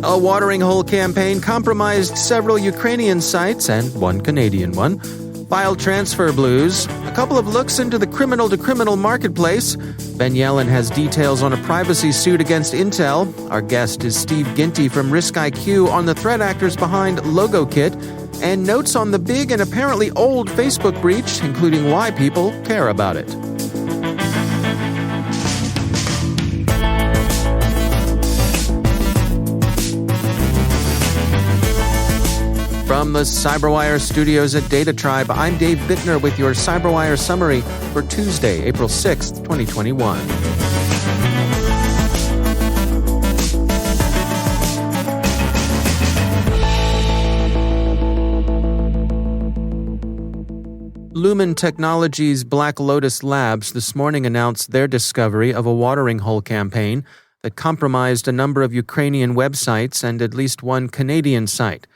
A watering hole campaign compromised several Ukrainian sites and one Canadian one. File transfer blues. A couple of looks into the criminal-to-criminal marketplace. Ben Yellen has details on a privacy suit against Intel. Our guest is Steve Ginty from RiskIQ on the threat actors behind LogoKit, and notes on the big and apparently old Facebook breach, including why people care about it. From the CyberWire studios at Data Tribe, I'm Dave Bittner with your CyberWire summary for Tuesday, April 6th, 2021. Lumen Technologies' Black Lotus Labs this morning announced their discovery of a watering hole campaign that compromised a number of Ukrainian websites and at least one Canadian site.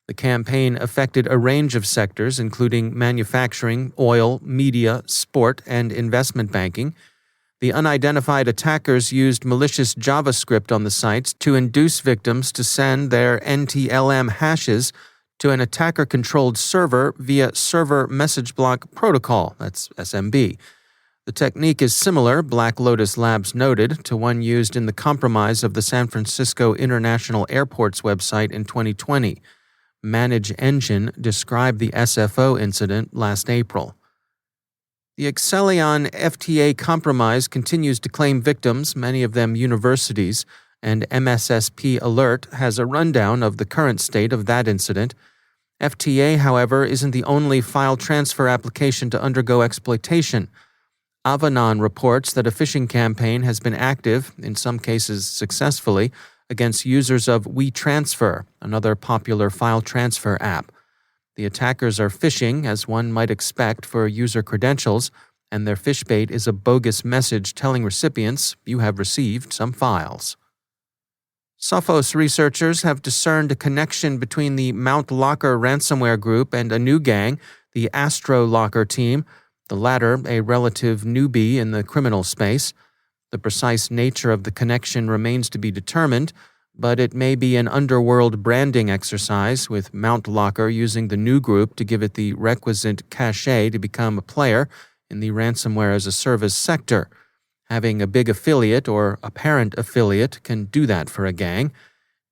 The campaign affected a range of sectors, including manufacturing, oil, media, sport, and investment banking. The unidentified attackers used malicious JavaScript on the sites to induce victims to send their NTLM hashes to an attacker-controlled server via Server Message Block Protocol, that's SMB. The technique is similar, Black Lotus Labs noted, to one used in the compromise of the San Francisco International Airport's website in 2020. Manage Engine described the SFO incident last April. The Excellion FTA compromise continues to claim victims, many of them universities, and MSSP Alert has a rundown of the current state of that incident. FTA, however, isn't the only file transfer application to undergo exploitation. Avanan reports that a phishing campaign has been active, in some cases successfully, against users of WeTransfer, another popular file transfer app. The attackers are phishing, as one might expect for user credentials, and their phish bait is a bogus message telling recipients you have received some files. Sophos researchers have discerned a connection between the Mount Locker ransomware group and a new gang, the Astro Locker team, the latter a relative newbie in the criminal space. The precise nature of the connection remains to be determined, but it may be an underworld branding exercise, with Mount Locker using the new group to give it the requisite cachet to become a player in the ransomware-as-a-service sector. Having a big affiliate or apparent affiliate can do that for a gang.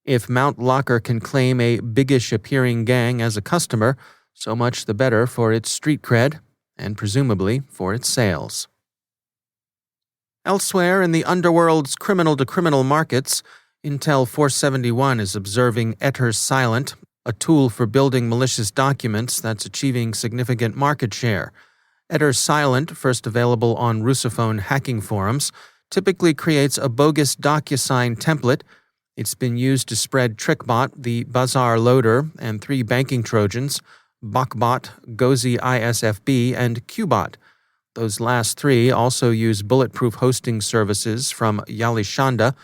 If Mount Locker can claim a biggish-appearing gang as a customer, so much the better for its street cred, and presumably for its sales. Elsewhere in the underworld's criminal-to-criminal markets, Intel 471 is observing Ether-Silent, a tool for building malicious documents that's achieving significant market share. Ether-Silent, first available on Russophone hacking forums, typically creates a bogus DocuSign template. It's been used to spread TrickBot, the Bazaar loader, and 3 banking Trojans, BokBot, Gozi ISFB, and QBot. Those last 3 also use bulletproof hosting services from Yalishanda,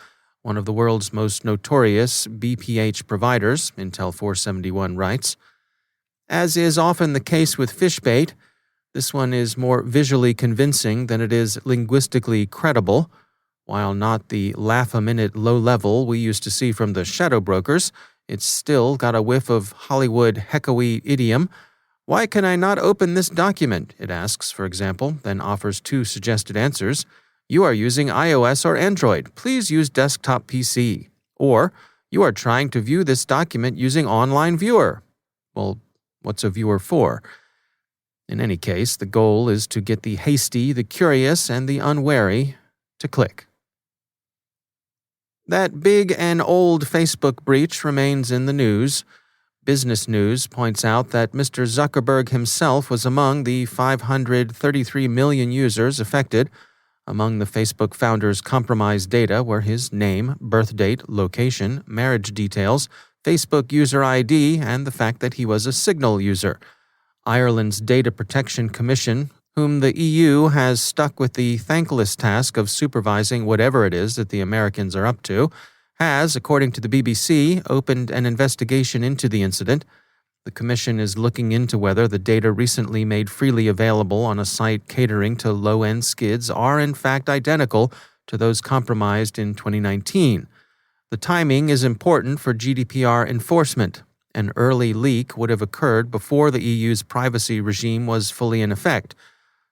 one of the world's most notorious BPH providers, Intel 471 writes. As is often the case with phishbait, this one is more visually convincing than it is linguistically credible. While not the laugh-a-minute low level we used to see from the shadow brokers, it's still got a whiff of Hollywood heckoey idiom. Why can I not open this document? It asks, for example, then offers 2 suggested answers. You are using iOS or Android. Please use desktop PC. Or, you are trying to view this document using online viewer. Well, what's a viewer for? In any case, the goal is to get the hasty, the curious, and the unwary to click. That big and old Facebook breach remains in the news. Business News points out that Mr. Zuckerberg himself was among the 533 million users affected. Among the Facebook founder's compromised data were his name, birth date, location, marriage details, Facebook user ID, and the fact that he was a Signal user. Ireland's Data Protection Commission, whom the EU has stuck with the thankless task of supervising whatever it is that the Americans are up to, has, according to the BBC, opened an investigation into the incident. The Commission is looking into whether the data recently made freely available on a site catering to low-end skids are in fact identical to those compromised in 2019. The timing is important for GDPR enforcement. An early leak would have occurred before the EU's privacy regime was fully in effect.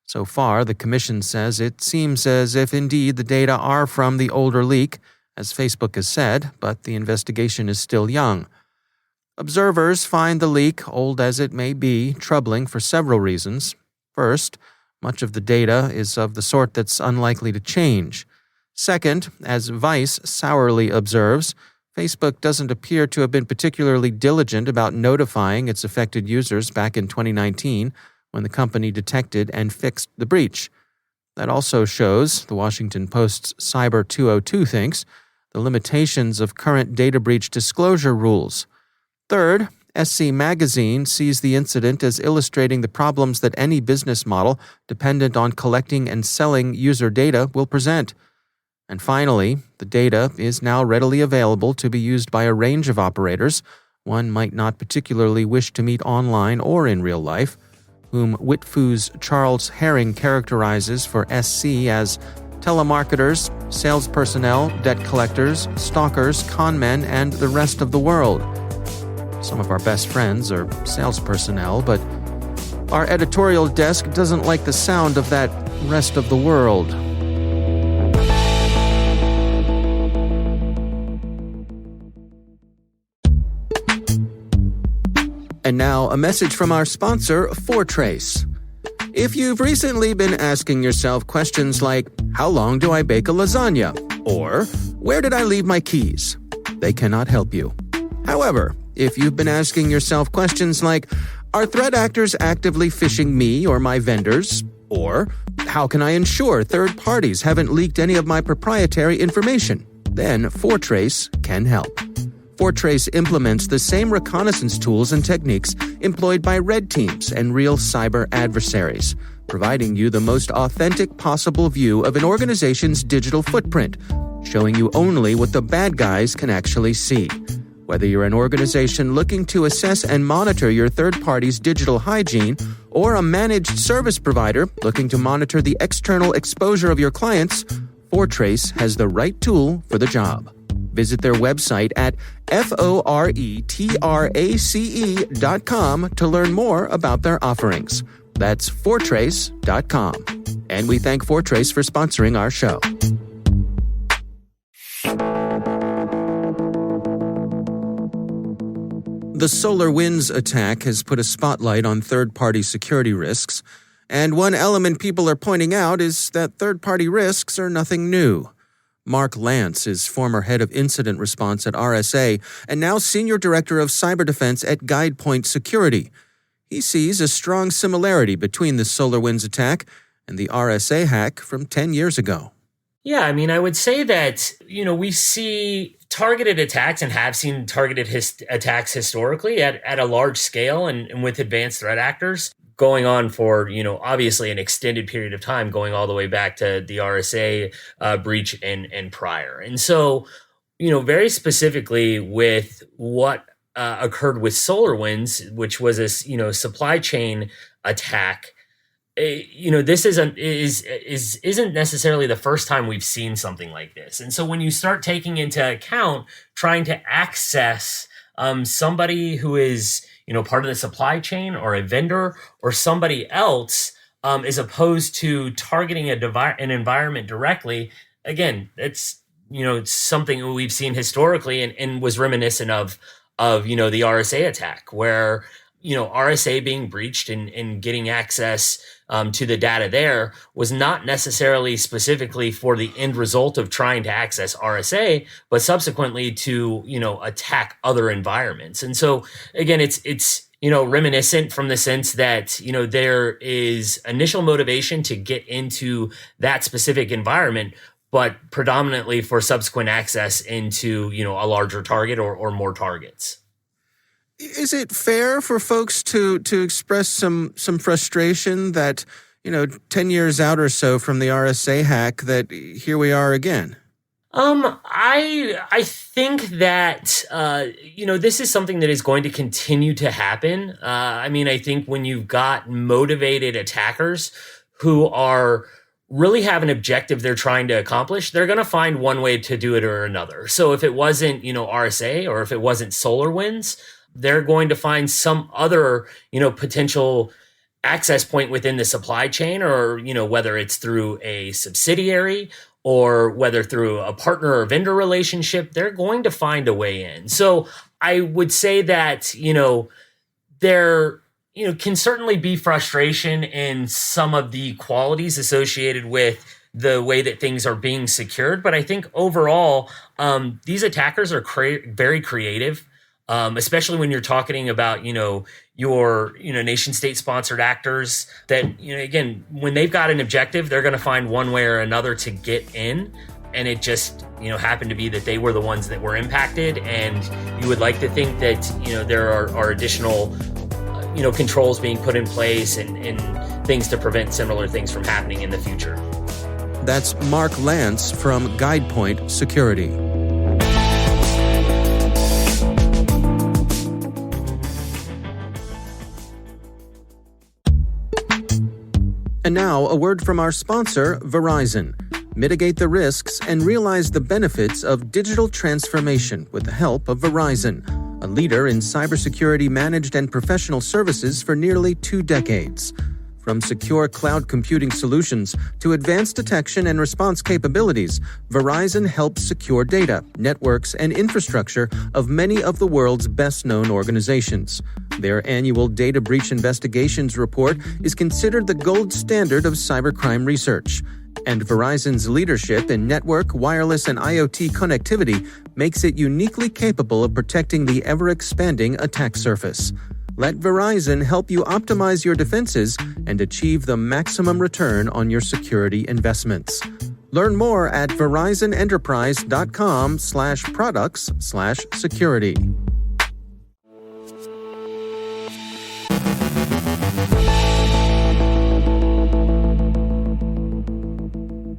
So far, the Commission says it seems as if indeed the data are from the older leak, as Facebook has said, but the investigation is still young. Observers find the leak, old as it may be, troubling for several reasons. First, much of the data is of the sort that's unlikely to change. Second, as Vice sourly observes, Facebook doesn't appear to have been particularly diligent about notifying its affected users back in 2019 when the company detected and fixed the breach. That also shows, the Washington Post's Cyber 202 thinks, the limitations of current data breach disclosure rules. Third, SC Magazine sees the incident as illustrating the problems that any business model dependent on collecting and selling user data will present. And finally, the data is now readily available to be used by a range of operators one might not particularly wish to meet online or in real life, whom Witfu's Charles Herring characterizes for SC as telemarketers, sales personnel, debt collectors, stalkers, conmen, and the rest of the world. Some of our best friends are sales personnel, but our editorial desk doesn't like the sound of that rest of the world. And now, a message from our sponsor, Fortrace. If you've recently been asking yourself questions like, how long do I bake a lasagna? Or, where did I leave my keys? They cannot help you. However, if you've been asking yourself questions like, are threat actors actively phishing me or my vendors? Or, how can I ensure third parties haven't leaked any of my proprietary information? Then Fortrace can help. Fortrace implements the same reconnaissance tools and techniques employed by red teams and real cyber adversaries, providing you the most authentic possible view of an organization's digital footprint, showing you only what the bad guys can actually see. Whether you're an organization looking to assess and monitor your third party's digital hygiene, or a managed service provider looking to monitor the external exposure of your clients, Fortrace has the right tool for the job. Visit their website at FORETRACE.com to learn more about their offerings. That's Fortrace.com. And we thank Fortrace for sponsoring our show. The SolarWinds attack has put a spotlight on third-party security risks, and one element people are pointing out is that third-party risks are nothing new. Mark Lance is former head of incident response at RSA and now senior director of cyber defense at GuidePoint Security. He sees a strong similarity between the SolarWinds attack and the RSA hack from 10 years ago. Yeah, I would say that, we see targeted attacks and have seen targeted attacks historically at a large scale and with advanced threat actors going on for, obviously an extended period of time, going all the way back to the RSA breach and prior. And so, very specifically with what occurred with SolarWinds, which was a, supply chain attack, this isn't necessarily the first time we've seen something like this. And so when you start taking into account trying to access somebody who is, part of the supply chain or a vendor or somebody else, as opposed to targeting an environment directly, again, it's, it's something we've seen historically and was reminiscent of, the RSA attack where, RSA being breached and getting access to the data there was not necessarily specifically for the end result of trying to access RSA, but subsequently to, attack other environments. And so again, it's reminiscent from the sense that, there is initial motivation to get into that specific environment, but predominantly for subsequent access into, a larger target or more targets. Is it fair for folks to express some frustration that, 10 years out or so from the RSA hack, that here we are again? I think that, this is something that is going to continue to happen. I think when you've got motivated attackers who are really have an objective they're trying to accomplish, they're going to find one way to do it or another. So if it wasn't, RSA, or if it wasn't SolarWinds, they're going to find some other, potential access point within the supply chain, or, whether it's through a subsidiary or whether through a partner or vendor relationship, they're going to find a way in. So I would say that, there can certainly be frustration in some of the qualities associated with the way that things are being secured. But I think overall, these attackers are very creative, especially when you're talking about, your, nation state sponsored actors that, again, when they've got an objective, they're going to find one way or another to get in. And it just, happened to be that they were the ones that were impacted. And you would like to think that, there are additional controls being put in place and things to prevent similar things from happening in the future. That's Mark Lance from GuidePoint Security. And now, a word from our sponsor, Verizon. Mitigate the risks and realize the benefits of digital transformation with the help of Verizon, a leader in cybersecurity managed and professional services for nearly 2 decades. From secure cloud computing solutions to advanced detection and response capabilities, Verizon helps secure data, networks, and infrastructure of many of the world's best-known organizations. Their annual Data Breach Investigations report is considered the gold standard of cybercrime research. And Verizon's leadership in network, wireless, and IoT connectivity makes it uniquely capable of protecting the ever-expanding attack surface. Let Verizon help you optimize your defenses and achieve the maximum return on your security investments. Learn more at VerizonEnterprise.com/products/security.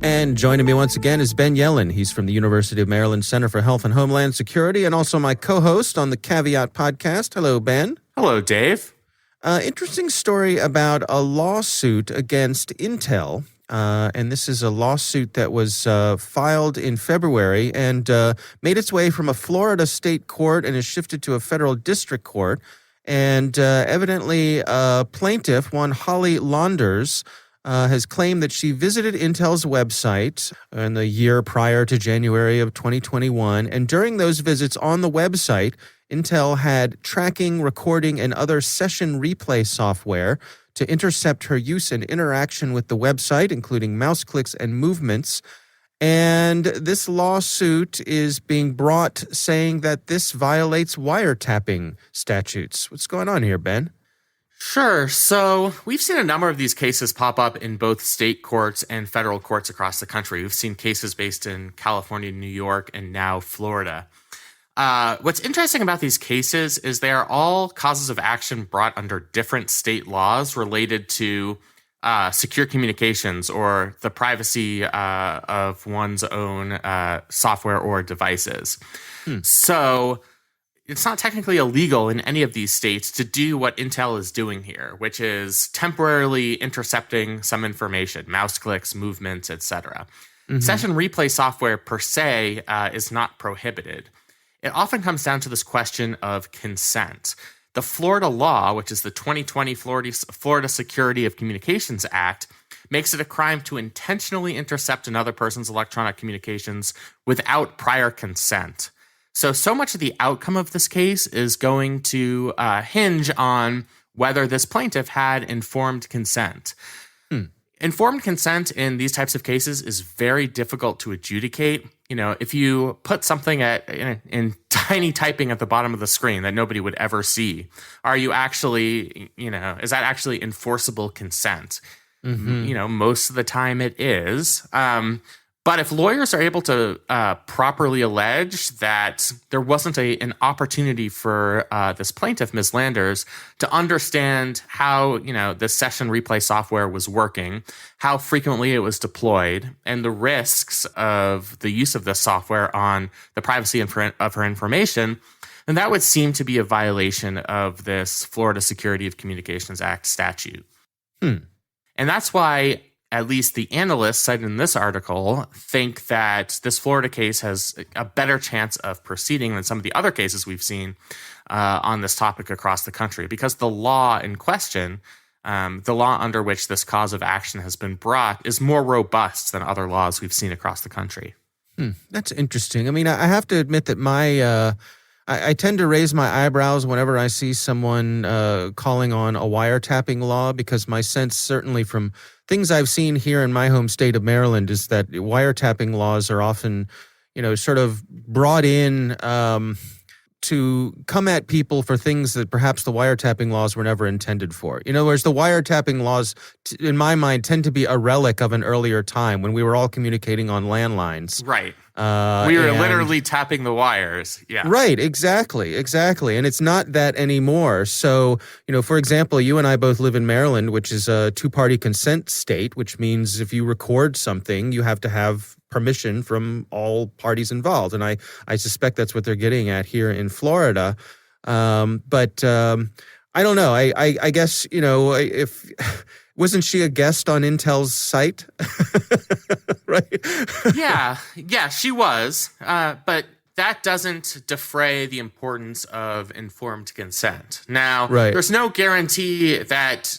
And joining me once again is Ben Yellen. He's from the University of Maryland Center for Health and Homeland Security and also my co-host on the Caveat podcast. Hello, Ben. Hello, Dave. Interesting story about a lawsuit against Intel. And this is a lawsuit that was filed in February and made its way from a Florida state court and is shifted to a federal district court. And evidently, plaintiff, one Holly Launders, has claimed that she visited Intel's website in the year prior to January of 2021. And during those visits on the website, Intel had tracking, recording, and other session replay software to intercept her use and interaction with the website, including mouse clicks and movements. And this lawsuit is being brought saying that this violates wiretapping statutes. What's going on here, Ben? Sure. So we've seen a number of these cases pop up in both state courts and federal courts across the country. We've seen cases based in California, New York, and now Florida. What's interesting about these cases is they are all causes of action brought under different state laws related to secure communications or the privacy of one's own software or devices. So it's not technically illegal in any of these states to do what Intel is doing here, which is temporarily intercepting some information, mouse clicks, movements, etc. Session replay software per se is not prohibited. It often comes down to this question of consent. The Florida law, which is the 2020 Florida Security of Communications Act, makes it a crime to intentionally intercept another person's electronic communications without prior consent. So much of the outcome of this case is going to hinge on whether this plaintiff had informed consent. Informed consent in these types of cases is very difficult to adjudicate. You know, if you put something in tiny typing at the bottom of the screen that nobody would ever see, are you actually, is that actually enforceable consent? Most of the time it is. But if lawyers are able to properly allege that there wasn't an opportunity for this plaintiff, Ms. Landers, to understand how, the session replay software was working, how frequently it was deployed, and the risks of the use of this software on the privacy of her information, then that would seem to be a violation of this Florida Security of Communications Act statute. And that's why at least the analysts cited in this article think that this Florida case has a better chance of proceeding than some of the other cases we've seen on this topic across the country, because the law in question, the law under which this cause of action has been brought, is more robust than other laws we've seen across the country. That's interesting. I mean, I have to admit that I tend to raise my eyebrows whenever I see someone calling on a wiretapping law, because my sense, certainly from things I've seen here in my home state of Maryland, is that wiretapping laws are often, sort of brought in to come at people for things that perhaps the wiretapping laws were never intended for. Whereas the wiretapping laws, in my mind, tend to be a relic of an earlier time when we were all communicating on landlines. Right. We were literally tapping the wires. Yeah. Right. Exactly. And it's not that anymore. So, for example, you and I both live in Maryland, which is a two-party consent state, which means if you record something, you have to have permission from all parties involved. And I suspect that's what they're getting at here in Florida. But I don't know. I guess, if wasn't she a guest on Intel's site? Right? Yeah, she was. But that doesn't defray the importance of informed consent. Now, There's no guarantee that,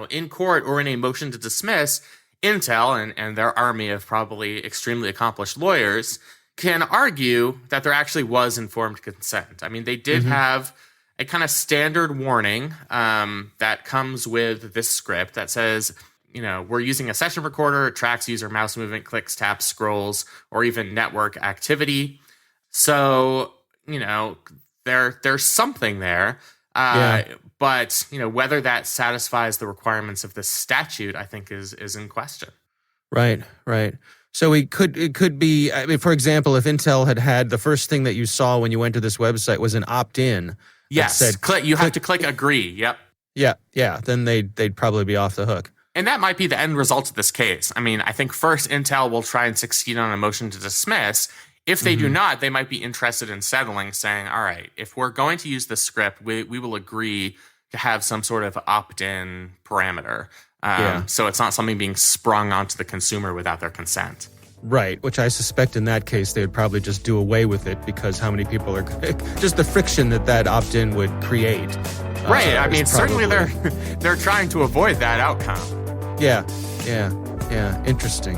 in court or in a motion to dismiss, Intel and their army of probably extremely accomplished lawyers can argue that there actually was informed consent. I mean, they did have a kind of standard warning that comes with this script that says, we're using a session recorder, it tracks user mouse movement, clicks, taps, scrolls, or even network activity. So, there's something there. But, whether that satisfies the requirements of this statute, I think is in question. Right. So it could be, I mean, for example, if Intel had the first thing that you saw when you went to this website was an opt-in. Yes, you have to click agree. Yep. Yeah. Then they'd probably be off the hook. And that might be the end result of this case. I mean, I think first Intel will try and succeed on a motion to dismiss. If they do not, they might be interested in settling, saying, all right, if we're going to use this script, we will agree to have some sort of opt-in parameter. So it's not something being sprung onto the consumer without their consent. Right, which I suspect in that case they would probably just do away with it, because how many people are just the friction that opt-in would create. Right, I mean, certainly they're trying to avoid that outcome. Yeah, interesting.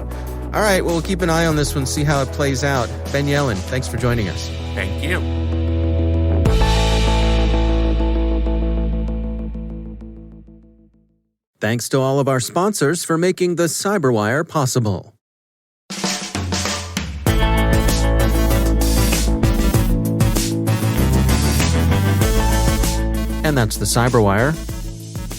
All right, well, we'll keep an eye on this one, see how it plays out. Ben Yelin, thanks for joining us. Thank you. Thanks to all of our sponsors for making the CyberWire possible. And that's the CyberWire.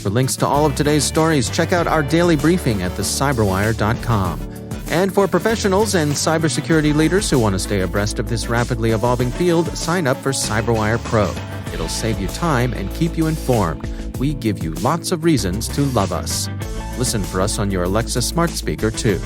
For links to all of today's stories, check out our daily briefing at thecyberwire.com. And for professionals and cybersecurity leaders who want to stay abreast of this rapidly evolving field, sign up for CyberWire Pro. It'll save you time and keep you informed. We give you lots of reasons to love us. Listen for us on your Alexa smart speaker, too.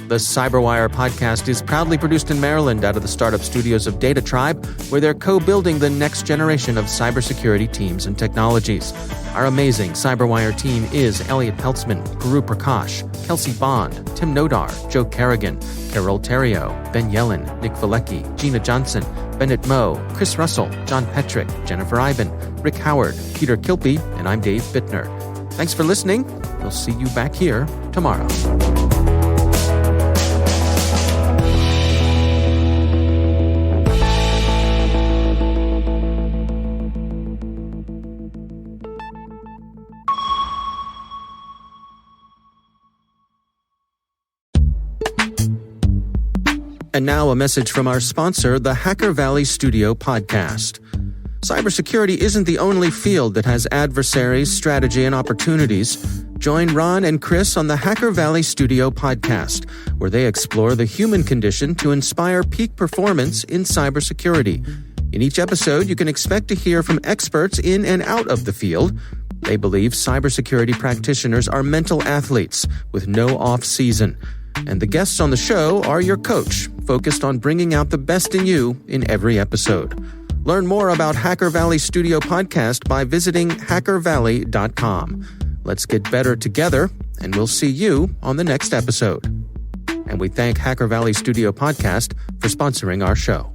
The CyberWire podcast is proudly produced in Maryland out of the startup studios of Data Tribe, where they're co-building the next generation of cybersecurity teams and technologies. Our amazing CyberWire team is Elliot Peltzman, Guru Prakash, Kelsey Bond, Tim Nodar, Joe Kerrigan, Carol Terrio, Ben Yelin, Nick Valecki, Gina Johnson, Bennett Moe, Chris Russell, John Petrick, Jennifer Iben, Rick Howard, Peter Kilpie, and I'm Dave Bittner. Thanks for listening. We'll see you back here tomorrow. And now a message from our sponsor, the Hacker Valley Studio podcast. Cybersecurity isn't the only field that has adversaries, strategy, and opportunities. Join Ron and Chris on the Hacker Valley Studio podcast, where they explore the human condition to inspire peak performance in cybersecurity. In each episode, you can expect to hear from experts in and out of the field. They believe cybersecurity practitioners are mental athletes with no off-season. And the guests on the show are your coach, focused on bringing out the best in you in every episode. Learn more about Hacker Valley Studio Podcast by visiting hackervalley.com. Let's get better together and we'll see you on the next episode. And we thank Hacker Valley Studio Podcast for sponsoring our show.